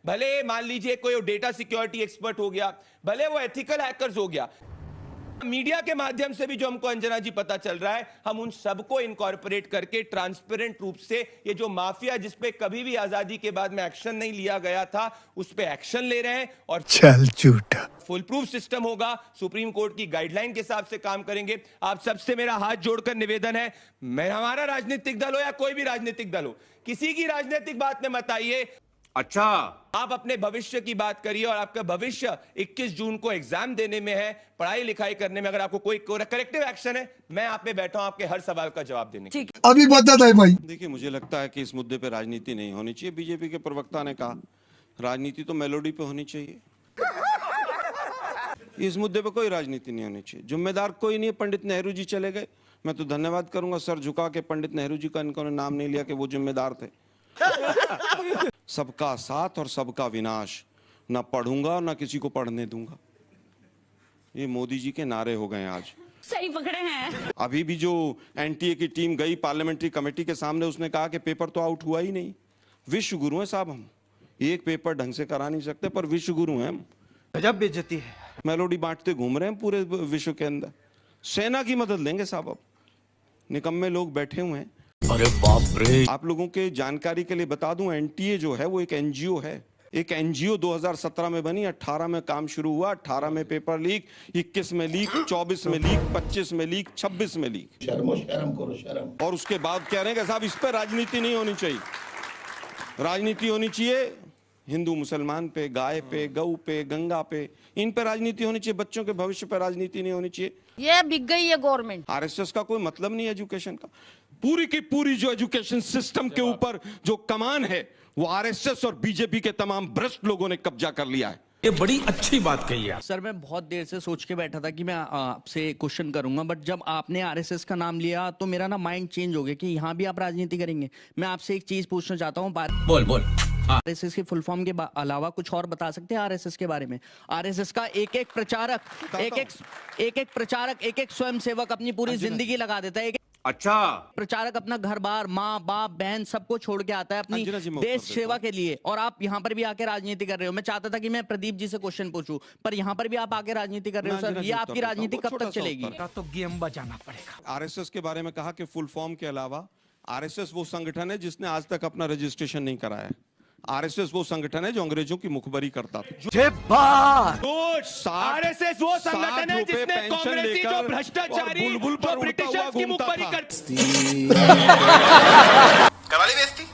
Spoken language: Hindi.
भले मान लीजिए कोई डेटा सिक्योरिटी एक्सपर्ट हो गया, भले वो एथिकल हैकर्स हो गया, मीडिया के माध्यम से भी जो हमको अंजना जी पता चल रहा है, हम उन सबको इनकॉर्पोरेट करके ट्रांसपेरेंट रूप से ये जो माफिया जिसपे कभी भी आजादी के बाद में एक्शन नहीं लिया गया था, उस पे एक्शन ले रहे हैं। और चल झूठा फुल प्रूफ सिस्टम होगा, सुप्रीम कोर्ट की गाइडलाइन के हिसाब से काम करेंगे। आप सबसे मेरा हाथ जोड़कर निवेदन है, मैं हमारा राजनीतिक दल हो या कोई भी राजनीतिक दल हो, किसी की राजनीतिक बात में मत आइए। अच्छा, आप अपने भविष्य की बात करिए और आपका भविष्य 21 जून को एग्जाम देने में है, पढ़ाई लिखाई करने में। अगर आपको कोई करेक्टिव एक्शन है, मैं आप पे बैठा हूं आपके हर सवाल का जवाब देने के लिए। अभी बता दे भाई। देखिए, मुझे लगता है कि इस मुद्दे पे राजनीति नहीं होनी चाहिए। बीजेपी के प्रवक्ता ने कहा राजनीति तो मेलोडी पे होनी चाहिए, इस मुद्दे पे कोई राजनीति नहीं होनी चाहिए। जिम्मेदार कोई नहीं है, पंडित नेहरू जी चले गए, मैं तो धन्यवाद करूंगा सर झुका के पंडित नेहरू जी का इनको नाम नहीं लिया कि वो जिम्मेदार थे। सबका साथ और सबका विनाश, ना पढ़ूंगा ना किसी को पढ़ने दूंगा, ये मोदी जी के नारे हो गए आज। सही पकड़े हैं। अभी भी जो एनटीए की टीम गई पार्लियामेंट्री कमेटी के सामने, उसने कहा कि पेपर तो आउट हुआ ही नहीं। विश्व गुरु हैं साहब हम, एक पेपर ढंग से करा नहीं सकते पर विश्व गुरु हैं हम। गजब बेइज्जती है। मेलोडी बांटते घूम रहे हैं पूरे विश्व के अंदर। सेना की मदद लेंगे साहब, अब निकम्मे लोग बैठे हुए हैं। अरे बाप रे। आप लोगों के जानकारी के लिए बता दूं, एनटीए जो है वो एक एनजीओ है। एक एनजीओ 2017 में बनी, 18 में काम शुरू हुआ, 18 में पेपर लीक, 21 में लीक, 24 में लीक, 25 में लीक, 26 में लीक। शर्म करो शर्म। और उसके बाद कह रहे हैं कि साहब इस पर राजनीति नहीं होनी चाहिए। राजनीति होनी चाहिए हिंदू मुसलमान पे, गाय पे, गऊ पे, गंगा पे, इन पे राजनीति होनी चाहिए। बच्चों के भविष्य पे राजनीति नहीं होनी चाहिए। ये बिक गई है गवर्नमेंट। आरएसएस का कोई मतलब नहीं एजुकेशन का। पूरी की पूरी जो एजुकेशन सिस्टम के ऊपर जो कमान है वो आरएसएस और बीजेपी के तमाम भ्रष्ट लोगों ने कब्जा कर लिया है। ये बड़ी अच्छी बात कही है सर। मैं बहुत देर से सोच के बैठा था कि मैं आपसे क्वेश्चन करूंगा, बट जब आपने आरएसएस का नाम लिया तो मेरा ना माइंड चेंज हो गया कि यहाँ भी आप राजनीति करेंगे। मैं आपसे एक चीज पूछना चाहता हूँ। बोल। आरएसएस के फुल फॉर्म के अलावा कुछ और बता सकते हैं आरएसएस के बारे में? आरएसएस का एक एक प्रचारक, एक एक स्वयंसेवक अपनी पूरी जिंदगी लगा देता है। अच्छा, प्रचारक अपना घर बार, माँ बाप बहन सबको छोड़ के आता है अपनी देश सेवा के लिए, और आप यहाँ पर भी आके राजनीति कर रहे हो। मैं चाहता था कि मैं प्रदीप जी से क्वेश्चन पूछूं, पर यहाँ पर भी आप आके राजनीति कर रहे हो। सर, ये आपकी राजनीति कब तक चलेगी? तो गेम बजाना पड़ेगा। आरएसएस के बारे में कहा कि फुल फॉर्म के अलावा आरएसएस वो संगठन है जिसने आज तक अपना रजिस्ट्रेशन नहीं कराया। आरएसएस वो संगठन है जो अंग्रेजों की मुखबरी करता था। आरएसएस वो संगठन है जिसने कांग्रेसी जो भ्रष्टाचारी जो ब्रिटिशर्स की मुखबरी करती। करवा ली बेइज्जती।